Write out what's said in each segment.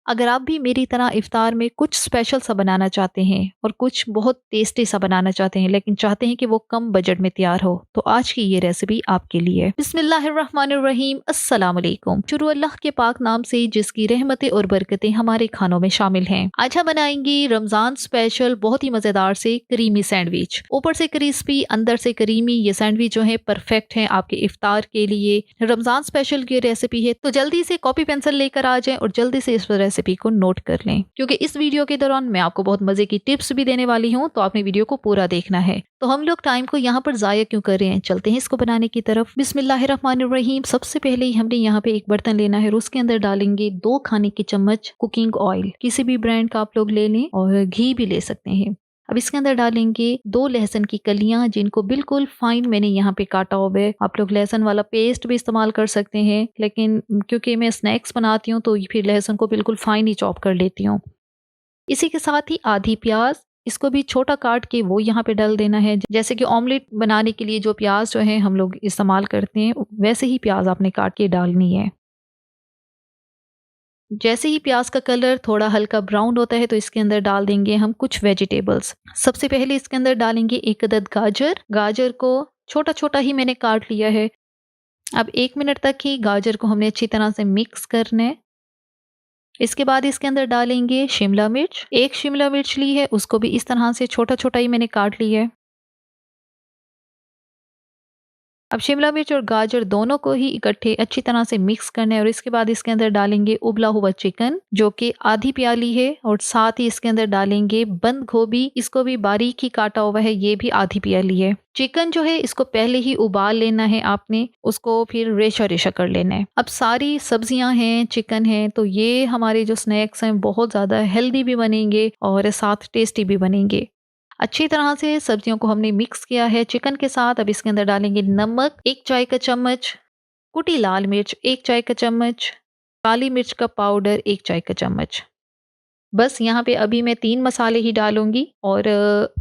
अगर आप भी मेरी तरह इफ्तार में कुछ स्पेशल सा बनाना चाहते हैं और कुछ बहुत टेस्टी सा बनाना चाहते हैं लेकिन चाहते हैं कि वो कम बजट में तैयार हो, तो आज की ये रेसिपी आपके लिए। बिस्मिल्लाहिर्रहमानिर्रहीम, अस्सलाम वालेकुम। शुरू अल्लाह के पाक नाम से जिसकी रहमतें और बरकतें हमारे खानों में शामिल हैं। आज हम बनाएंगे रमजान स्पेशल बहुत ही मजेदार से करीमी सैंडविच। ऊपर से क्रिस्पी, अंदर से करीमी। ये सैंडविच जो है परफेक्ट है आपके इफ्तार के लिए। रमजान स्पेशल की रेसिपी है, तो जल्दी से कॉपी पेंसिल लेकर आ जाएं और जल्दी से इस रेसिपी को नोट कर लें, क्योंकि इस वीडियो के दौरान मैं आपको बहुत मजे की टिप्स भी देने वाली हूँ, तो आपने वीडियो को पूरा देखना है। तो हम लोग टाइम को यहाँ पर जाया क्यों कर रहे हैं, चलते हैं इसको बनाने की तरफ। बिस्मिल्लाहिर्रहमानिर्रहीम। सबसे पहले ही हमने यहाँ पे एक बर्तन लेना है और उसके अंदर डालेंगे 2 खाने के चम्मच कुकिंग ऑयल। किसी भी ब्रांड का आप लोग ले लें और घी भी ले सकते हैं। अब इसके अंदर डालेंगे 2 लहसुन की कलियां, जिनको बिल्कुल फाइन मैंने यहाँ पे काटा हुआ है। आप लोग लहसुन वाला पेस्ट भी इस्तेमाल कर सकते हैं, लेकिन क्योंकि मैं स्नैक्स बनाती हूँ तो फिर लहसुन को बिल्कुल फाइन ही चॉप कर लेती हूँ। इसी के साथ ही आधी प्याज, इसको भी छोटा काट के वो यहाँ पे डाल देना है। जैसे कि ऑमलेट बनाने के लिए जो प्याज जो है हम लोग इस्तेमाल करते हैं, वैसे ही प्याज आपने काट के डालनी है। जैसे ही प्याज का कलर थोड़ा हल्का ब्राउन होता है तो इसके अंदर डाल देंगे हम कुछ वेजिटेबल्स। सबसे पहले इसके अंदर डालेंगे 1 अदद गाजर। गाजर को छोटा छोटा ही मैंने काट लिया है। अब 1 मिनट तक ही गाजर को हमने अच्छी तरह से मिक्स करना है। इसके बाद इसके अंदर डालेंगे शिमला मिर्च। 1 शिमला मिर्च ली है, उसको भी इस तरह से छोटा छोटा ही मैंने काट लिया है। अब शिमला मिर्च और गाजर दोनों को ही इकट्ठे अच्छी तरह से मिक्स करना है और इसके बाद इसके अंदर डालेंगे उबला हुआ चिकन, जो कि आधी प्याली है, और साथ ही इसके अंदर डालेंगे बंद गोभी। इसको भी बारीक ही काटा हुआ है, ये भी आधी प्याली है। चिकन जो है इसको पहले ही उबाल लेना है आपने, उसको फिर रेशा रेशा कर लेना है। अब सारी सब्जियां हैं, चिकन है, तो ये हमारे जो स्नैक्स हैं बहुत ज़्यादा हेल्दी भी बनेंगे और साथ टेस्टी भी बनेंगे। अच्छी तरह से सब्जियों को हमने मिक्स किया है चिकन के साथ। अब इसके अंदर डालेंगे नमक 1 चाय का चम्मच, कुटी लाल मिर्च 1 चाय का चम्मच, काली मिर्च का पाउडर 1 चाय का चम्मच। बस यहाँ पे अभी मैं 3 मसाले ही डालूंगी। और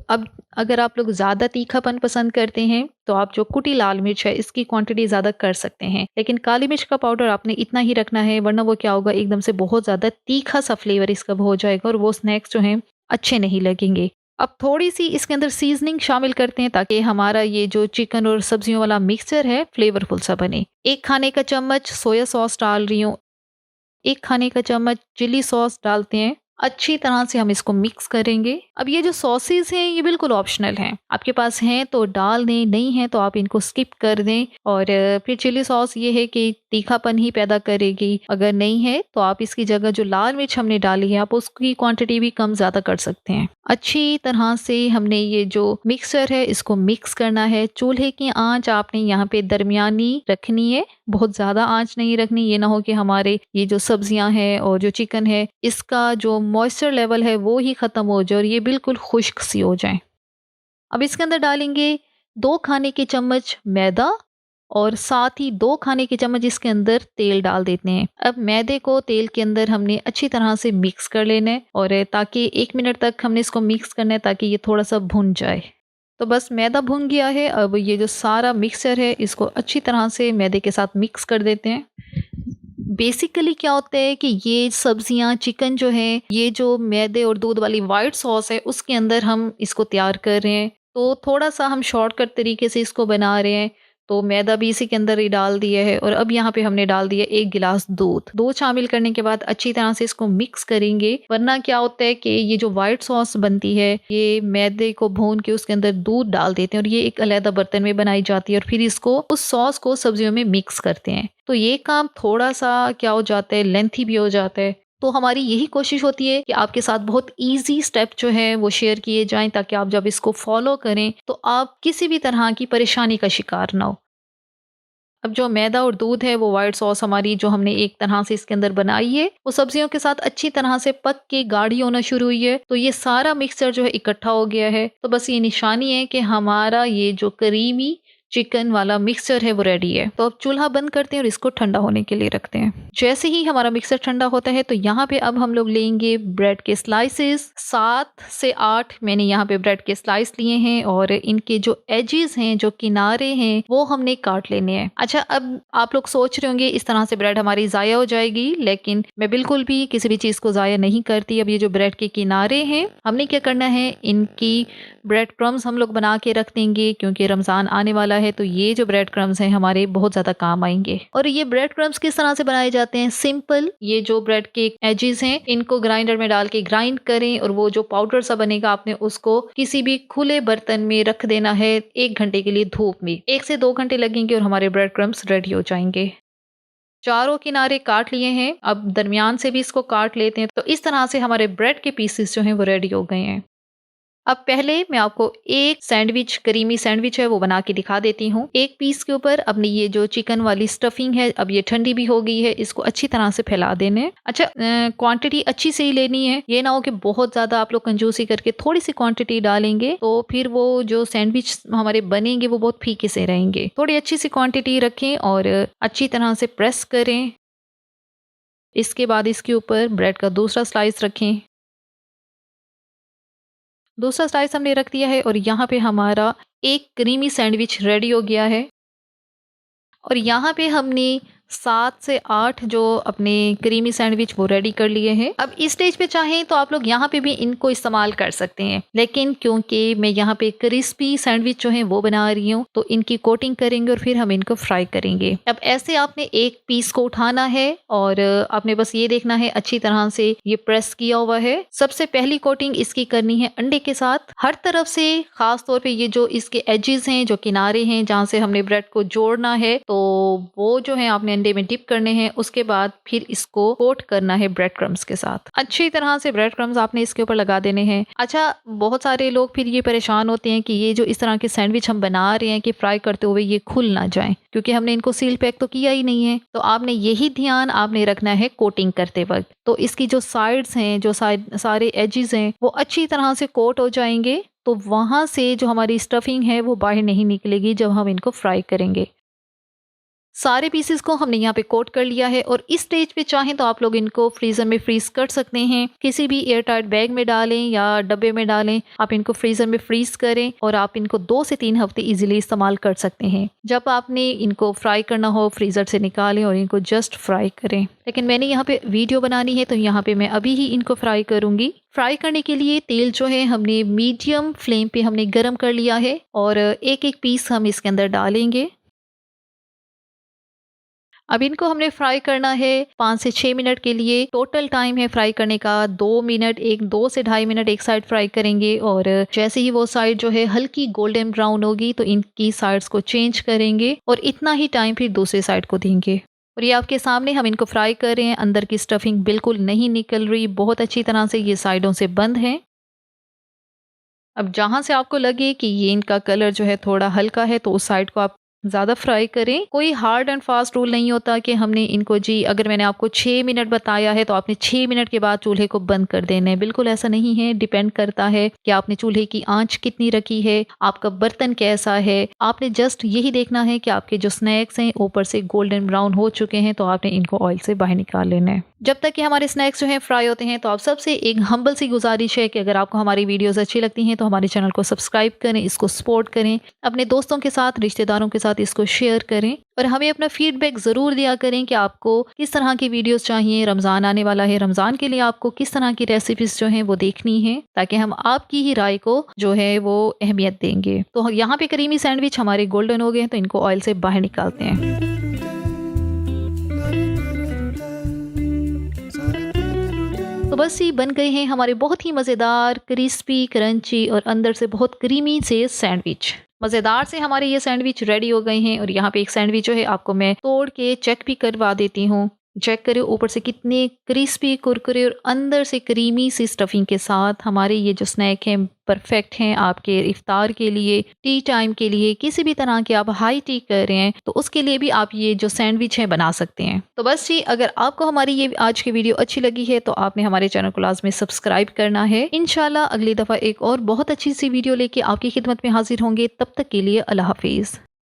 अब अगर आप लोग ज़्यादा तीखापन पसंद करते हैं तो आप जो कुटी लाल मिर्च है इसकी क्वांटिटी ज़्यादा कर सकते हैं, लेकिन काली मिर्च का पाउडर आपने इतना ही रखना है, वरना वो क्या होगा, एकदम से बहुत ज़्यादा तीखा सा फ्लेवर इसका हो जाएगा और वो स्नैक्स जो हैं अच्छे नहीं लगेंगे। अब थोड़ी सी इसके अंदर सीजनिंग शामिल करते हैं ताकि हमारा ये जो चिकन और सब्जियों वाला मिक्सचर है फ्लेवरफुल सा बने। 1 खाने का चम्मच सोया सॉस डाल रही हूँ, 1 खाने का चम्मच चिली सॉस डालते हैं। अच्छी तरह से हम इसको मिक्स करेंगे। अब ये जो सॉसेस हैं ये बिल्कुल ऑप्शनल हैं, आपके पास हैं तो डाल दें, नहीं है तो आप इनको स्किप कर दें। और फिर चिली सॉस ये है कि तीखापन ही पैदा करेगी, अगर नहीं है तो आप इसकी जगह जो लाल मिर्च हमने डाली है आप उसकी क्वांटिटी भी कम ज़्यादा कर सकते हैं। अच्छी तरह से हमने ये जो मिक्सचर है इसको मिक्स करना है। चूल्हे की आंच आपने यहाँ पे दरमियानी रखनी है, बहुत ज़्यादा आंच नहीं रखनी, ये ना हो कि हमारे ये जो सब्जियां हैं और जो चिकन है इसका जो मॉइस्चर लेवल है वो ही ख़त्म हो जाए और ये बिल्कुल खुश्क सी हो जाए। अब इसके अंदर डालेंगे 2 खाने के चम्मच मैदा और साथ ही 2 खाने के चम्मच इसके अंदर तेल डाल देते हैं। अब मैदे को तेल के अंदर हमने अच्छी तरह से मिक्स कर लेना है और ताकि 1 मिनट तक हमने इसको मिक्स करना है ताकि ये थोड़ा सा भुन जाए। तो बस मैदा भुन गया है। अब ये जो सारा मिक्सचर है इसको अच्छी तरह से मैदे के साथ मिक्स कर देते हैं। बेसिकली क्या होता है कि ये सब्जियां, चिकन जो है, ये जो मैदे और दूध वाली वाइट सॉस है उसके अंदर हम इसको तैयार कर रहे हैं, तो थोड़ा सा हम शॉर्टकट तरीके से इसको बना रहे हैं। तो मैदा भी इसी के अंदर ही डाल दिया है और अब यहाँ पे हमने डाल दिया 1 गिलास दूध। दूध शामिल करने के बाद अच्छी तरह से इसको मिक्स करेंगे, वरना क्या होता है कि ये जो व्हाइट सॉस बनती है ये मैदे को भून के उसके अंदर दूध डाल देते हैं और ये एक अलग बर्तन में बनाई जाती है और फिर इसको उस सॉस को सब्जियों में मिक्स करते हैं। तो ये काम थोड़ा सा क्या हो जाता है, लेंथी भी हो जाता है। तो हमारी यही कोशिश होती है कि आपके साथ बहुत इजी स्टेप जो है वो शेयर किए जाएं ताकि आप जब इसको फॉलो करें तो आप किसी भी तरह की परेशानी का शिकार ना हो। अब जो मैदा और दूध है वो व्हाइट सॉस हमारी जो हमने एक तरह से इसके अंदर बनाई है वो सब्जियों के साथ अच्छी तरह से पक के गाढ़ी होना शुरू हुई है। तो ये सारा मिक्सचर जो है इकट्ठा हो गया है। तो बस ये निशानी है कि हमारा ये जो करीमी चिकन वाला मिक्सचर है वो रेडी है। तो अब चूल्हा बंद करते हैं और इसको ठंडा होने के लिए रखते हैं। जैसे ही हमारा मिक्सचर ठंडा होता है तो यहाँ पे अब हम लोग लेंगे ब्रेड के स्लाइसेस। 7 से 8 मैंने यहाँ पे ब्रेड के स्लाइस लिए हैं और इनके जो एजेस हैं, जो किनारे हैं, वो हमने काट लेने हैं। अच्छा, अब आप लोग सोच रहे होंगे इस तरह से ब्रेड हमारी ज़ाया हो जाएगी, लेकिन मैं बिल्कुल भी किसी भी चीज़ को ज़ाया नहीं करती। अब ये जो ब्रेड के किनारे हैं, हमने क्या करना है, इनकी ब्रेड क्रम्स हम लोग बना के रख देंगे क्योंकि रमज़ान आने वाला है। तो ये जो ब्रेड क्रम्स हैं हमारे बहुत ज़्यादा काम आएंगे। और ये ब्रेड क्रम्स किस तरह से बनाए जाते हैं? सिंपल, ये जो ब्रेड के एजेस हैं इनको ग्राइंडर में डाल के ग्राइंड करें और वो जो पाउडर सा बनेगा आपने उसको किसी भी खुले बर्तन में रख देना है 1 घंटे के लिए धूप में। 1 से 2 घंटे लगेंगे और हमारे ब्रेड क्रम्स रेडी हो जाएंगे। चारों किनारे काट लिए हैं, अब दरमियान से भी इसको काट लेते हैं। तो इस तरह से हमारे ब्रेड के पीसेस जो हैं वो रेडी हो गए हैं। अब पहले मैं आपको एक सैंडविच, करीमी सैंडविच है वो बना के दिखा देती हूँ। एक पीस के ऊपर अपनी ये जो चिकन वाली स्टफिंग है, अब ये ठंडी भी हो गई है, इसको अच्छी तरह से फैला देने। अच्छा, क्वांटिटी अच्छी से ही लेनी है, ये ना हो कि बहुत ज़्यादा आप लोग कंजूसी करके थोड़ी सी क्वांटिटी डालेंगे तो फिर वो जो सैंडविच हमारे बनेंगे वो बहुत फीके से रहेंगे। थोड़ी अच्छी सी क्वांटिटी रखें और अच्छी तरह से प्रेस करें। इसके बाद इसके ऊपर ब्रेड का दूसरा स्लाइस रखें। दूसरा स्लाइस हमने रख दिया है और यहाँ पे हमारा एक क्रीमी सैंडविच रेडी हो गया है। और यहाँ पे हमने 7 से 8 जो अपने क्रीमी सैंडविच वो रेडी कर लिए हैं। अब इस स्टेज पे चाहें तो आप लोग यहाँ पे भी इनको इस्तेमाल कर सकते हैं, लेकिन क्योंकि मैं यहाँ पे क्रिस्पी सैंडविच जो है वो बना रही हूँ तो इनकी कोटिंग करेंगे और फिर हम इनको फ्राई करेंगे। अब ऐसे आपने एक पीस को उठाना है और आपने बस ये देखना है अच्छी तरह से ये प्रेस किया हुआ है। सबसे पहली कोटिंग इसकी करनी है अंडे के साथ, हर तरफ से, खास तौर पे ये जो इसके एजेस हैं, जो किनारे हैं जहाँ से हमने ब्रेड को जोड़ना है, तो वो जो है आपने अंडे में डिप करने हैं। उसके बाद फिर इसको कोट करना है ब्रेड क्रम्स के साथ। अच्छी तरह से ब्रेड क्रम्स आपने इसके ऊपर लगा देने हैं। अच्छा, बहुत सारे लोग फिर ये परेशान होते हैं कि ये जो इस तरह के सैंडविच हम बना रहे हैं कि फ्राई करते हुए ये खुल ना जाए, क्योंकि हमने इनको सील पैक तो किया ही नहीं है। तो आपने यही ध्यान आपने रखना है कोटिंग करते वक्त। तो इसकी जो साइड्स हैं, जो सारे एजेस हैं वो अच्छी तरह से कोट हो जाएंगे, तो वहां से जो हमारी स्टफिंग है वो बाहर नहीं निकलेगी जब हम इनको फ्राई करेंगे। सारे पीसेस को हमने यहाँ पे कोट कर लिया है और इस स्टेज पे चाहें तो आप लोग इनको फ्रीज़र में फ्रीज़ कर सकते हैं। किसी भी एयर टाइट बैग में डालें या डब्बे में डालें, आप इनको फ्रीज़र में फ्रीज़ करें और आप इनको 2 से 3 हफ्ते इजीली इस्तेमाल कर सकते हैं। जब आपने इनको फ्राई करना हो फ्रीज़र से निकालें और इनको जस्ट फ्राई करें। लेकिन मैंने यहाँ पे वीडियो बनानी है तो यहाँ पे मैं अभी ही इनको फ्राई करूँगी। फ्राई करने के लिए तेल जो है हमने मीडियम फ्लेम पे हमने गर्म कर लिया है और एक एक पीस हम इसके अंदर डालेंगे। अब इनको हमने फ्राई करना है 5 से 6 मिनट के लिए। टोटल टाइम है फ्राई करने का 2 मिनट, 2 से ढाई मिनट एक साइड फ्राई करेंगे और जैसे ही वो साइड जो है हल्की गोल्डन ब्राउन होगी तो इनकी साइड्स को चेंज करेंगे और इतना ही टाइम फिर दूसरे साइड को देंगे। और ये आपके सामने हम इनको फ्राई कर रहे हैं, अंदर की स्टफिंग बिल्कुल नहीं निकल रही, बहुत अच्छी तरह से ये साइडों से बंद है। अब जहाँ से आपको लगे कि ये इनका कलर जो है थोड़ा हल्का है तो उस साइड को आप ज़्यादा फ्राई करें। कोई हार्ड एंड फास्ट रूल नहीं होता कि हमने इनको जी अगर मैंने आपको 6 मिनट बताया है तो आपने 6 मिनट के बाद चूल्हे को बंद कर देना है। बिल्कुल ऐसा नहीं है, डिपेंड करता है कि आपने चूल्हे की आंच कितनी रखी है, आपका बर्तन कैसा है। आपने जस्ट यही देखना है कि आपके जो स्नैक्स हैं ऊपर से गोल्डन ब्राउन हो चुके हैं तो आपने इनको ऑयल से बाहर निकाल लेना है। जब तक कि हमारे स्नैक्स जो हैं फ्राई होते हैं तो आप सबसे एक हम्बल सी गुजारिश है कि अगर आपको हमारी वीडियोस अच्छी लगती हैं तो हमारे चैनल को सब्सक्राइब करें, इसको सपोर्ट करें, अपने दोस्तों के साथ, रिश्तेदारों के साथ इसको शेयर करें और हमें अपना फीडबैक ज़रूर दिया करें कि आपको किस तरह की वीडियोस चाहिए। रमज़ान आने वाला है, रमज़ान के लिए आपको किस तरह की रेसिपीज़ जो हैं वो देखनी है, ताकि हम आपकी ही राय को जो है वो अहमियत देंगे। तो यहाँ पे करीमी सैंडविच हमारे गोल्डन हो गए हैं तो इनको ऑयल से बाहर निकालते हैं। तो बस ये बन गए हैं हमारे बहुत ही मज़ेदार, क्रिस्पी, क्रंची और अंदर से बहुत क्रीमी से सैंडविच। मज़ेदार से हमारे ये सैंडविच रेडी हो गए हैं और यहाँ पे एक सैंडविच जो है आपको मैं तोड़ के चेक भी करवा देती हूँ। चेक करें ऊपर से कितने क्रिस्पी, कुरकुरे और अंदर से क्रीमी सी स्टफिंग के साथ हमारे ये जो स्नैक हैं परफेक्ट हैं आपके इफ्तार के लिए, टी टाइम के लिए, किसी भी तरह के आप हाई टी कर रहे हैं तो उसके लिए भी आप ये जो सैंडविच है बना सकते हैं। तो बस जी, अगर आपको हमारी ये आज की वीडियो अच्छी लगी है तो आपने हमारे चैनल को लाजमी सब्सक्राइब करना है। इंशाल्लाह अगली दफ़ा एक और बहुत अच्छी सी वीडियो लेके आपकी खिदमत में हाजिर होंगे। तब तक के लिए अल्लाह हाफिज़।